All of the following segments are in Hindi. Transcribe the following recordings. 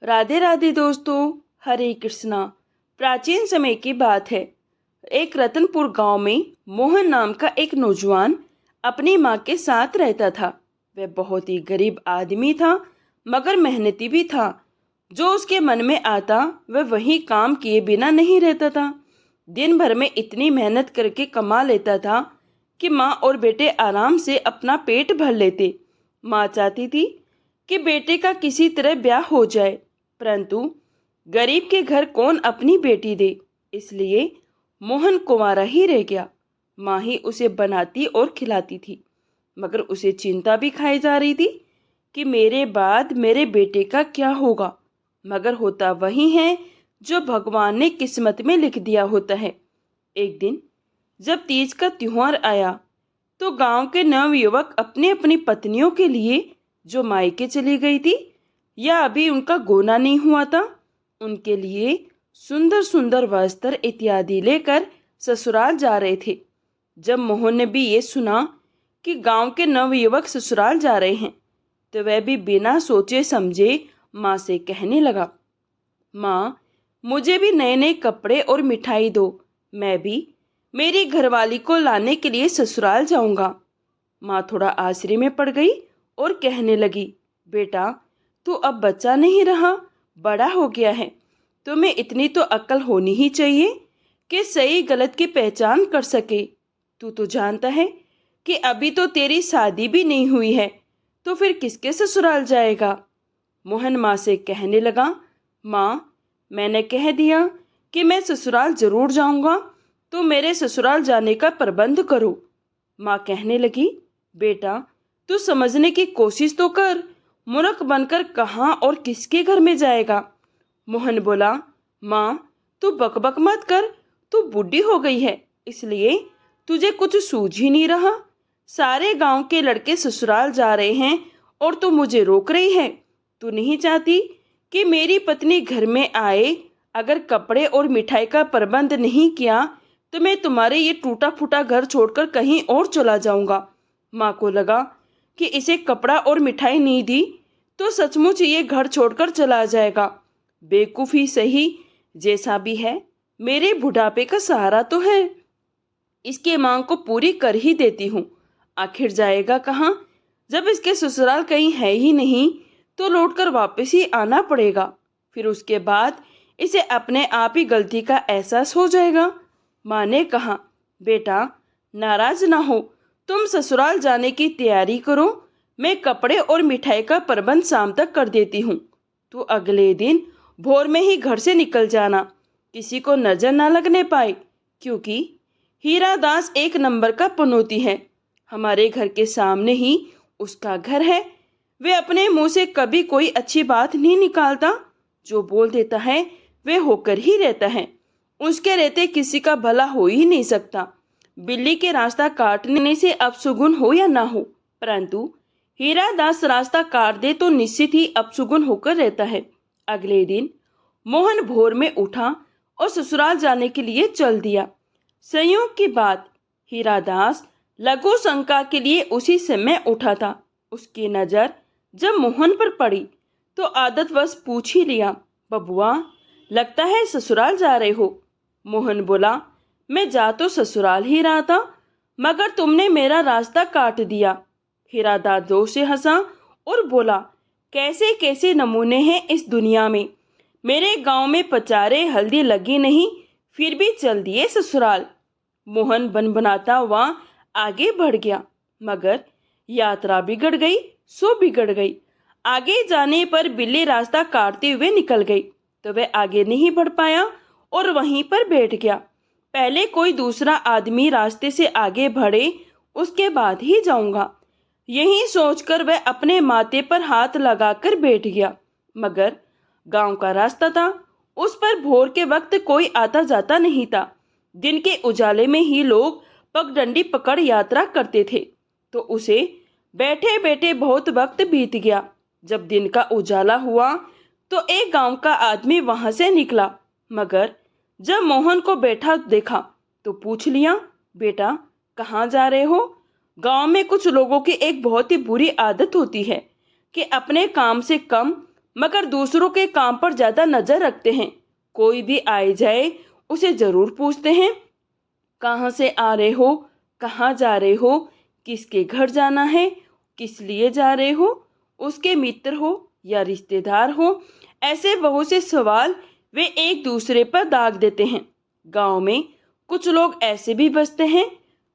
राधे राधे दोस्तों, हरे कृष्णा। प्राचीन समय की बात है। एक रतनपुर गांव में मोहन नाम का एक नौजवान अपनी माँ के साथ रहता था। वह बहुत ही गरीब आदमी था, मगर मेहनती भी था। जो उसके मन में आता वह वही काम किए बिना नहीं रहता था। दिन भर में इतनी मेहनत करके कमा लेता था कि माँ और बेटे आराम से अपना पेट भर लेते। माँ चाहती थी कि बेटे का किसी तरह ब्याह हो जाए, परंतु गरीब के घर कौन अपनी बेटी दे, इसलिए मोहन कुंवारा ही रह गया। माँ ही उसे बनाती और खिलाती थी, मगर उसे चिंता भी खाई जा रही थी कि मेरे बाद मेरे बेटे का क्या होगा। मगर होता वही है जो भगवान ने किस्मत में लिख दिया होता है। एक दिन जब तीज का त्योहार आया तो गांव के नवयुवक अपनी अपनी पत्नियों के लिए, जो मायके चली गई थी या अभी उनका गोना नहीं हुआ था, उनके लिए सुंदर सुंदर वस्त्र इत्यादि लेकर ससुराल जा रहे थे। जब मोहन ने भी ये सुना कि गांव के नवयुवक ससुराल जा रहे हैं, तो वह भी बिना सोचे समझे माँ से कहने लगा, माँ, मुझे भी नए नए कपड़े और मिठाई दो। मैं भी मेरी घरवाली को लाने के लिए ससुराल जाऊंगा। माँ थोड़ा आश्चर्य में पड़ गई और कहने लगी, बेटा, तू अब बच्चा नहीं रहा, बड़ा हो गया है। तुम्हें इतनी तो अक्ल होनी ही चाहिए कि सही गलत की पहचान कर सके। तू तो जानता है कि अभी तो तेरी शादी भी नहीं हुई है, तो फिर किसके ससुराल जाएगा। मोहन माँ से कहने लगा, माँ, मैंने कह दिया कि मैं ससुराल जरूर जाऊंगा, तो मेरे ससुराल जाने का प्रबंध करो। माँ कहने लगी, बेटा, तू समझने की कोशिश तो कर। मूर्ख बनकर कहाँ और किसके घर में जाएगा। मोहन बोला, माँ, तू बकबक मत कर। तू बूढ़ी हो गई है, इसलिए तुझे कुछ सूझ ही नहीं रहा। सारे गांव के लड़के ससुराल जा रहे हैं और तू मुझे रोक रही है। तू नहीं चाहती कि मेरी पत्नी घर में आए। अगर कपड़े और मिठाई का प्रबंध नहीं किया तो मैं तुम्हारे ये टूटा फूटा घर छोड़कर कहीं और चला जाऊंगा। माँ को लगा कि इसे कपड़ा और मिठाई नहीं दी तो सचमुच ये घर छोड़कर चला जाएगा। बेवकूफ़ी सही, जैसा भी है, मेरे बुढ़ापे का सहारा तो है। इसकी मांग को पूरी कर ही देती हूँ। आखिर जाएगा कहाँ। जब इसके ससुराल कहीं है ही नहीं तो लौटकर वापस ही आना पड़ेगा। फिर उसके बाद इसे अपने आप ही गलती का एहसास हो जाएगा। माँ ने कहा, बेटा, नाराज ना हो, तुम ससुराल जाने की तैयारी करो। मैं कपड़े और मिठाई का प्रबंध शाम तक कर देती हूँ। तो अगले दिन भोर में ही घर से निकल जाना, किसी को नजर ना लगने पाए, क्योंकि हीरा दास एक नंबर का पनौती है। हमारे घर के सामने ही उसका घर है। वे अपने मुंह से कभी कोई अच्छी बात नहीं निकालता। जो बोल देता है वे होकर ही रहता है। उसके रहते किसी का भला हो ही नहीं सकता। बिल्ली के रास्ता काटने से अपशुगुन हो या ना हो, परंतु हीरा दास रास्ता काट दे तो निश्चित ही अपशुगुन होकर रहता है। अगले दिन मोहन भोर में उठा और ससुराल जाने के लिए चल दिया। संयोग की बात, हीरा दास लघु शंका के लिए उसी समय उठा था। उसकी नजर जब मोहन पर पड़ी तो आदतवश पूछ ही लिया, बबुआ, लगता है ससुराल जा रहे हो। मोहन बोला, मैं जा तो ससुराल ही रहा था, मगर तुमने मेरा रास्ता काट दिया। हीरा दास जोर से हंसा और बोला, कैसे कैसे नमूने हैं इस दुनिया में। मेरे गांव में पचारे हल्दी लगी नहीं, फिर भी चल दिए ससुराल। मोहन बनबनाता हुआ आगे बढ़ गया, मगर यात्रा बिगड़ गई सो बिगड़ गई। आगे जाने पर बिल्ली रास्ता काटते हुए निकल गई तो वह आगे नहीं बढ़ पाया और वहीं पर बैठ गया। पहले कोई दूसरा आदमी रास्ते से आगे बढ़े, उसके बाद ही जाऊंगा, यही सोचकर वह अपने माथे पर हाथ लगाकर बैठ गया। मगर गांव का रास्ता था, उस पर भोर के वक्त कोई आता जाता नहीं था। दिन के उजाले में ही लोग पगडंडी पकड़ यात्रा करते थे, तो उसे बैठे बैठे बहुत वक्त बीत गया। जब दिन का उजाला हुआ तो एक गांव का आदमी वहां से निकला, मगर जब मोहन को बैठा देखा तो पूछ लिया, बेटा, कहाँ जा रहे हो। गांव में कुछ लोगों की एक बहुत ही बुरी आदत होती है कि अपने काम से कम मगर दूसरों के काम पर ज्यादा नजर रखते हैं। कोई भी आए जाए उसे जरूर पूछते हैं, कहाँ से आ रहे हो, कहाँ जा रहे हो, किसके घर जाना है, किस लिए जा रहे हो, उसके मित्र हो या रिश्तेदार हो। ऐसे बहुत से सवाल वे एक दूसरे पर दाग देते हैं। गांव में कुछ लोग ऐसे भी बसते हैं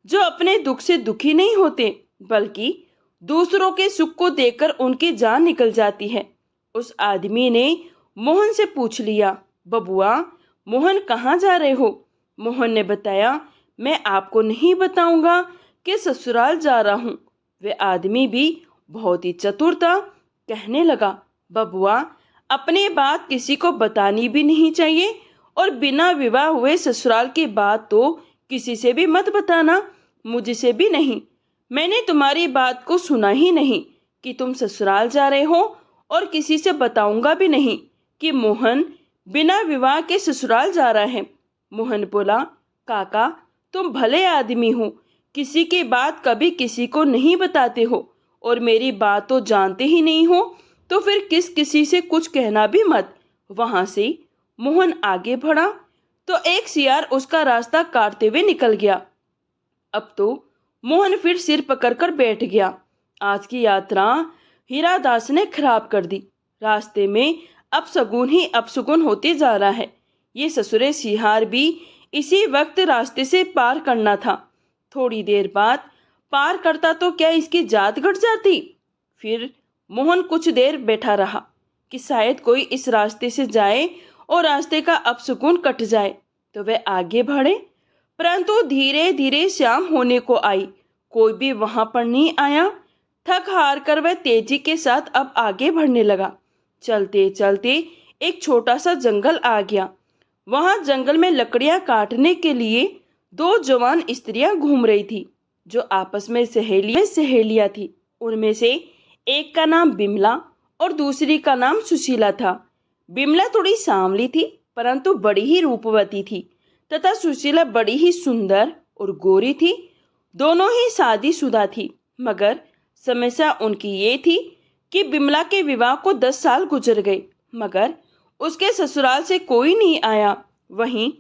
जो अपने दुख से दुखी नहीं होते, बल्कि दूसरों के सुख को देखकर उनकी जान निकल जाती है। उस आदमी ने मोहन से पूछ लिया, बबुआ, मोहन कहाँ जा रहे हो? मोहन ने बताया, मैं आपको नहीं बताऊंगा कि ससुराल जा रहा हूँ। वे आदमी भी बहुत ही चतुर था, कहने लगा, बबुआ, अपनी बात किसी को बतानी भी नहीं चाहिए और बिना विवाह हुए ससुराल की बात तो किसी से भी मत बताना, मुझसे भी नहीं। मैंने तुम्हारी बात को सुना ही नहीं कि तुम ससुराल जा रहे हो, और किसी से बताऊंगा भी नहीं कि मोहन बिना विवाह के ससुराल जा रहा है। मोहन बोला, काका, तुम भले आदमी हो, किसी की बात कभी किसी को नहीं बताते हो, और मेरी बात तो जानते ही नहीं हो, तो फिर किसी से कुछ कहना भी मत। वहां से मोहन आगे बढ़ा तो एक सियार उसका रास्ता काटते हुए निकल गया। अब तो मोहन फिर सिर पकड़कर बैठ गया। आज की यात्रा हीरादास ने खराब कर दी। रास्ते में अपशगुन ही अपशगुन होते जा रहा है। ये ससुरे सिहार भी इसी वक्त रास्ते से पार करना था। थोड़ी देर बाद पार करता तो क्या इसकी जात घट जाती। फिर मोहन कुछ देर बैठा रहा कि शायद कोई इस रास्ते से जाए और रास्ते का अपशगुन कट जाए तो वह आगे बढ़े। परंतु धीरे धीरे शाम होने को आई, कोई भी वहां पर नहीं आया। थक हार कर वह तेजी के साथ अब आगे बढ़ने लगा। चलते चलते एक छोटा सा जंगल आ गया। वहां जंगल में लकड़ियां काटने के लिए दो जवान स्त्रियां घूम रही थी, जो आपस में सहेलियां थी। उनमें से एक का नाम बिमला और दूसरी का नाम सुशीला था। बिमला थोड़ी सांवली थी, परंतु बड़ी ही रूपवती थी, तथा सुशीला बड़ी ही सुंदर और गोरी थी। दोनों ही शादीशुदा थी, मगर समस्या उनकी ये थी कि बिमला के विवाह को 10 साल गुजर गए, मगर उसके ससुराल से कोई नहीं आया। वहीं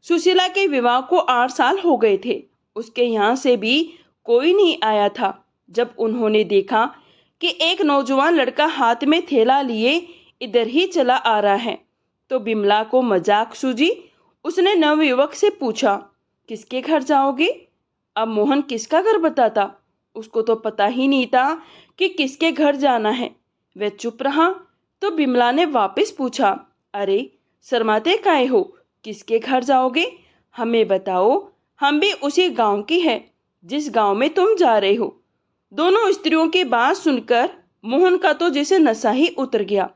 सुशीला के विवाह को 8 साल हो गए थे, उसके यहाँ से भी कोई नहीं आया था। जब उन्होंने देखा कि एक नौजवान लड़का हाथ में थैला लिए इधर ही चला आ रहा है, तो बिमला को मजाक सूझी। उसने नवयुवक से पूछा, किसके घर जाओगे? अब मोहन किसका घर बताता, उसको तो पता ही नहीं था कि किसके घर जाना है। वह चुप रहा। तो बिमला ने वापस पूछा, अरे शर्माते काहे हो, किसके घर जाओगे? हमें बताओ, हम भी उसी गांव की है जिस गांव में तुम जा रहे हो। दोनों स्त्रियों की बात सुनकर मोहन का तो जैसे नशा ही उतर गया।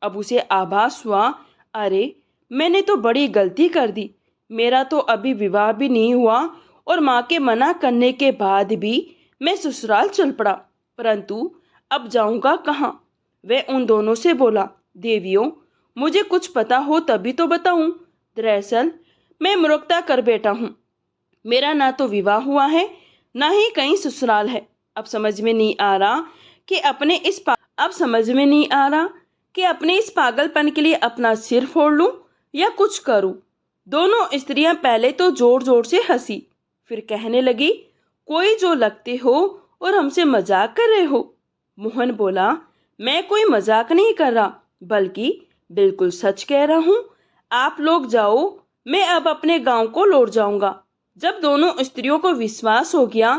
अब उसे आभास हुआ, अरे मैंने तो बड़ी गलती कर दी। मेरा तो अभी विवाह भी नहीं हुआ और माँ के मना करने के बाद भी मैं ससुराल चल पड़ा, परंतु अब जाऊंगा कहाँ? वह उन दोनों से बोला, देवियों, मुझे कुछ पता हो तभी तो बताऊं। दरअसल मैं मूर्खता कर बैठा हूँ। मेरा ना तो विवाह हुआ है, ना ही कहीं ससुराल है। अब समझ में नहीं आ रहा कि अपने इस पागलपन के लिए अपना सिर फोड़ लूं या कुछ करूं। दोनों स्त्रियां पहले तो जोर जोर से हंसी, फिर कहने लगी, कोई जो लगते हो और हमसे मजाक कर रहे हो। मोहन बोला, मैं कोई मजाक नहीं कर रहा, बल्कि बिल्कुल सच कह रहा हूँ। आप लोग जाओ, मैं अब अपने गांव को लौट जाऊंगा। जब दोनों स्त्रियों को विश्वास हो गया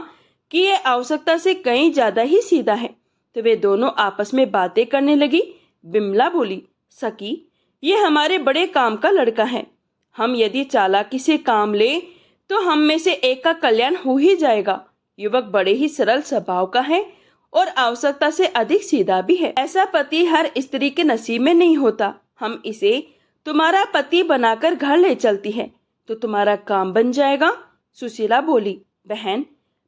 कि ये आवश्यकता से कहीं ज्यादा ही सीधा है, तो वे दोनों आपस में बातें करने लगी। बिमला बोली, सखी, ये हमारे बड़े काम का लड़का है। हम यदि चालाकी से काम ले तो हम में से एक का कल्याण हो ही जाएगा। युवक बड़े ही सरल स्वभाव का है और आवश्यकता से अधिक सीधा भी है। ऐसा पति हर स्त्री के नसीब में नहीं होता। हम इसे तुम्हारा पति बनाकर घर ले चलती है तो तुम्हारा काम बन जाएगा। सुशीला बोली, बहन,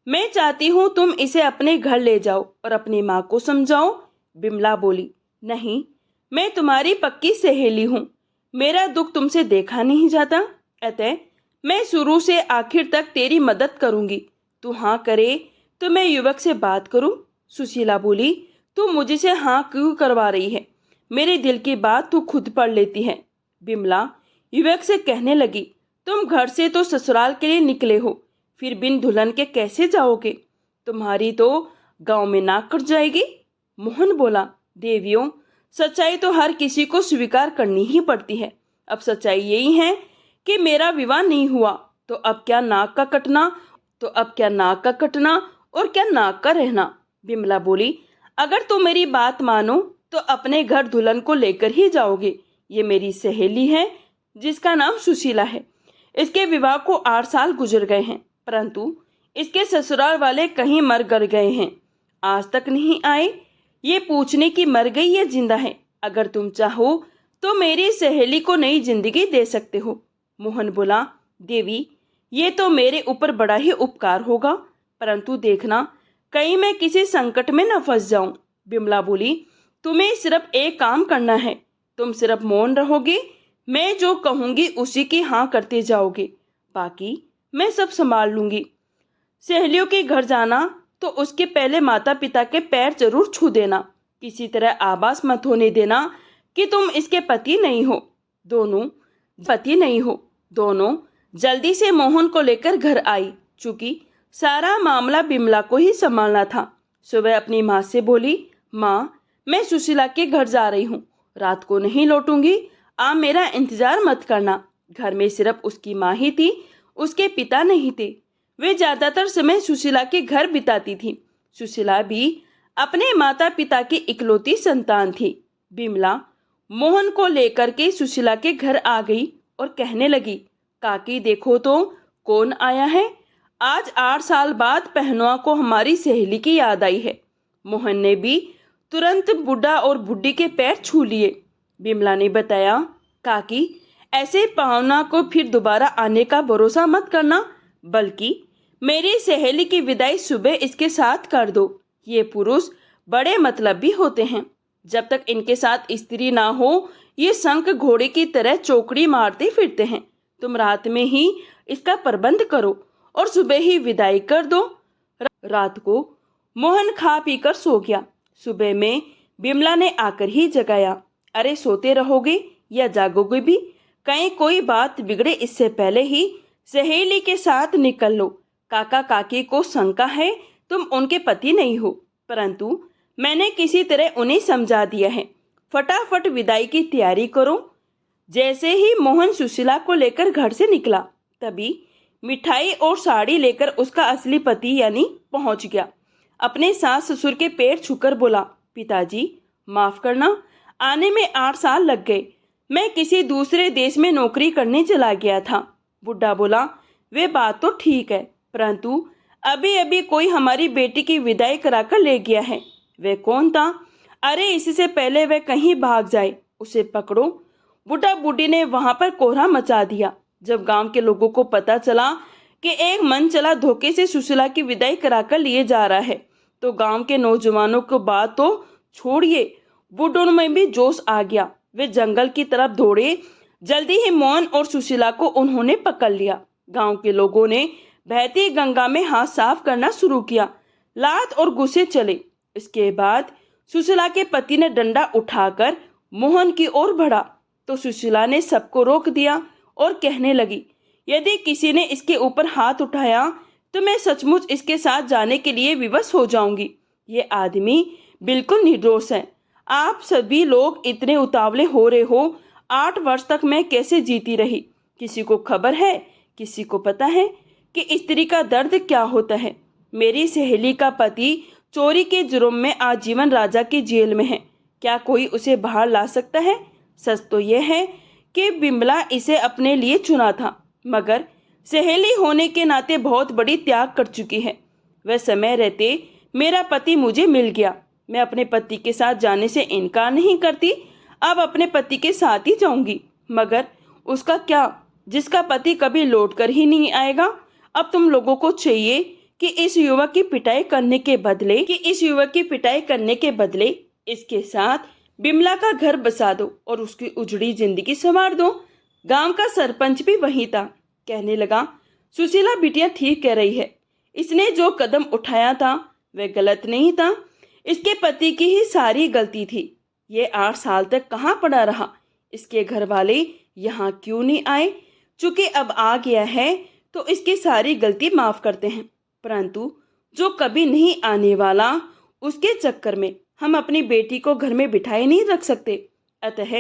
मैं चाहती हूँ तुम इसे अपने घर ले जाओ और अपनी माँ को समझाओ। बिमला बोली, नहीं, मैं तुम्हारी पक्की सहेली हूँ, मेरा दुख तुमसे देखा नहीं जाता, अतः मैं शुरू से आखिर तक तेरी मदद करूंगी। तू हाँ करे तो मैं युवक से बात करूं। सुशीला बोली, तू मुझसे हाँ क्यों करवा रही है? मेरे दिल की बात तू खुद पढ़ लेती है। बिमला युवक से कहने लगी, तुम घर से तो ससुराल के लिए निकले हो, फिर बिन दुल्हन के कैसे जाओगे? तुम्हारी तो गांव में नाक कट जाएगी। मोहन बोला, देवियों, सच्चाई तो हर किसी को स्वीकार करनी ही पड़ती है। अब सच्चाई यही है कि मेरा विवाह नहीं हुआ, तो अब क्या नाक का कटना और क्या नाक का रहना। बिमला बोली, अगर तुम मेरी बात मानो तो अपने घर दुल्हन को लेकर ही जाओगे। ये मेरी सहेली है जिसका नाम सुशीला है। इसके विवाह को 8 साल गुजर गए हैं, परंतु इसके ससुराल वाले कहीं मर गर गए हैं। आज तक नहीं आए ये पूछने की मर गई या जिंदा है। अगर तुम चाहो तो मेरी सहेली को नई जिंदगी दे सकते हो। मोहन बोला, देवी, ये तो मेरे ऊपर बड़ा ही उपकार होगा, परंतु देखना कहीं मैं किसी संकट में न फंस जाऊं। बिमला बोली, तुम्हें सिर्फ एक काम करना है, तुम सिर्फ मौन रहोगे, मैं जो कहूंगी उसी की हाँ करते जाओगे, बाकी मैं सब संभाल लूंगी। सहेलियों के घर जाना तो उसके पहले माता पिता के पैर जरूर छू देना। किसी तरह आभास मत होने देना कि तुम इसके पति नहीं हो। दोनों जल्दी से मोहन को लेकर घर आई, चूंकि सारा मामला बिमला को ही संभालना था। सुबह अपनी माँ से बोली, माँ, मैं सुशीला के घर जा रही हूँ, रात को नहीं लौटूंगी, आप मेरा इंतजार मत करना। घर में सिर्फ उसकी माँ ही थी, उसके पिता नहीं थे। वे ज्यादातर समय सुशीला के घर बिताती थी। सुशीला भी अपने माता पिता की इकलौती संतान थी। बिमला मोहन को लेकर के सुशीला के घर आ गई और कहने लगी, काकी देखो तो कौन आया है। आज 8 साल बाद पहनुआ को हमारी सहेली की याद आई है। मोहन ने भी तुरंत बुढ़ा और बुढ़ी के पैर छू लिए। बिमला ने बताया, काकी ऐसे पहनुआ को फिर दोबारा आने का भरोसा मत करना, बल्कि मेरी सहेली की विदाई सुबह इसके साथ कर दो। ये पुरुष बड़े मतलबी होते हैं, जब तक इनके साथ स्त्री ना हो ये शंख घोड़े की तरह चौकड़ी मारते फिरते हैं। तुम रात में ही इसका प्रबंध करो और सुबह ही विदाई कर दो। रात को मोहन खा पीकर सो गया। सुबह में बिमला ने आकर ही जगाया, अरे सोते रहोगे या जागोगे भी? कहीं कोई बात बिगड़े इससे पहले ही सहेली के साथ निकल लो। काका काकी को शंका है तुम उनके पति नहीं हो, परंतु मैंने किसी तरह उन्हें समझा दिया है। फटाफट विदाई की तैयारी करो। जैसे ही मोहन सुशीला को लेकर घर से निकला, तभी मिठाई और साड़ी लेकर उसका असली पति यानी पहुंच गया। अपने सास ससुर के पैर छूकर बोला, पिताजी माफ करना, आने में 8 साल लग गए। मैं किसी दूसरे देश में नौकरी करने चला गया था। बुढ़ा बोला, वे बात तो ठीक है, परंतु अभी अभी कोई हमारी बेटी की विदाई कराकर ले गया है। वे कौन था? अरे इससे पहले वह कहीं भाग जाए उसे पकड़ो। बुढ़ा बूढ़ी ने वहां पर कोहरा मचा दिया। जब गांव के लोगों को पता चला कि एक मन चला धोखे से सुशीला की विदाई कराकर लिए जा रहा है, तो गांव के नौजवानों को बात तो छोड़िए, बूढ़ों में भी जोश आ गया। वे जंगल की तरफ दौड़े। जल्दी ही मोहन और सुशीला को उन्होंने पकड़ लिया। गांव के लोगों ने बहती गंगा में हाथ साफ करना शुरू किया। लात और गुस्से चले। इसके बाद सुशीला के पति ने डंडा उठाकर मोहन की ओर बढ़ा, तो सुशीला ने सबको रोक दिया और कहने लगी, यदि किसी ने इसके ऊपर हाथ उठाया तो मैं सचमुच इसके साथ जाने के लिए विवश हो जाऊंगी। ये आदमी बिल्कुल निर्दोष है। आप सभी लोग इतने उतावले हो रहे हो। 8 वर्ष तक मैं कैसे जीती रही? किसी को खबर है, किसी को पता है कि स्त्री का दर्द क्या होता है? मेरी सहेली का पति चोरी के जुर्म में आजीवन राजा की जेल में है। क्या कोई उसे बाहर ला सकता है? सच तो यह है कि बिमला इसे अपने लिए चुना था, मगर सहेली होने के नाते बहुत बड़ी त्याग कर चुकी है। वह समय रहते मेरा पति मुझे मिल गया। मैं अपने पति के साथ जाने से इनकार नहीं करती, अब अपने पति के साथ ही जाऊंगी। मगर उसका क्या, जिसका पति कभी लौट कर ही नहीं आएगा? अब तुम लोगों को चाहिए कि इस युवक की पिटाई करने के बदले इसके साथ बिमला का घर बसा दो और उसकी उजड़ी जिंदगी संवार दो। गांव का सरपंच भी वही था। कहने लगा, सुशीला बिटिया ठीक कह रही है। इसने जो कदम उठाया था वह गलत नहीं था, इसके पति की ही सारी गलती थी। ये 8 साल तक कहाँ पड़ा रहा? इसके घर वाले यहाँ क्यों नहीं आए? चूंकि अब आ गया है तो इसकी सारी गलती माफ करते हैं, परंतु जो कभी नहीं आने वाला, उसके चक्कर में हम अपनी बेटी को घर में बिठाए नहीं रख सकते। अतः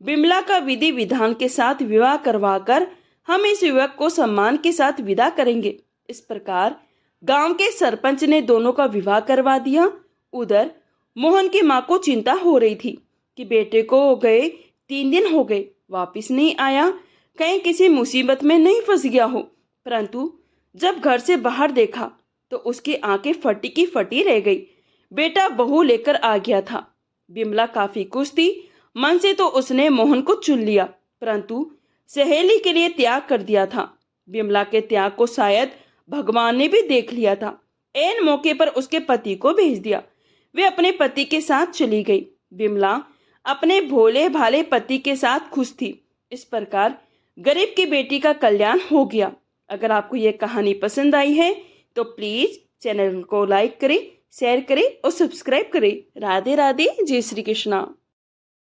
बिमला का विधि विधान के साथ विवाह करवाकर हम इस युवक को सम्मान के साथ विदा करेंगे। इस प्रकार गांव के सरपंच ने दोनों का विवाह करवा दिया। उधर मोहन की माँ को चिंता हो रही थी कि बेटे को गए 3 दिन हो गए, वापिस नहीं आया, कहीं किसी मुसीबत में नहीं फंस गया हो। परंतु जब घर से बाहर देखा तो उसकी आंखें फटी की फटी रह गई। बेटा बहू लेकर आ गया था। बिमला काफी खुश थी। मन से तो उसने मोहन को चुन लिया, परंतु सहेली के लिए त्याग कर दिया था। बिमला के त्याग को शायद भगवान ने भी देख लिया था। ऐन मौके पर उसके पति को भेज दिया। वे अपने पति के साथ चली गई। बिमला अपने भोले भाले पति के साथ खुश थी। इस प्रकार गरीब की बेटी का कल्याण हो गया। अगर आपको ये कहानी पसंद आई है तो प्लीज चैनल को लाइक करें, शेयर करें और सब्सक्राइब करें। राधे राधे, जय श्री कृष्णा।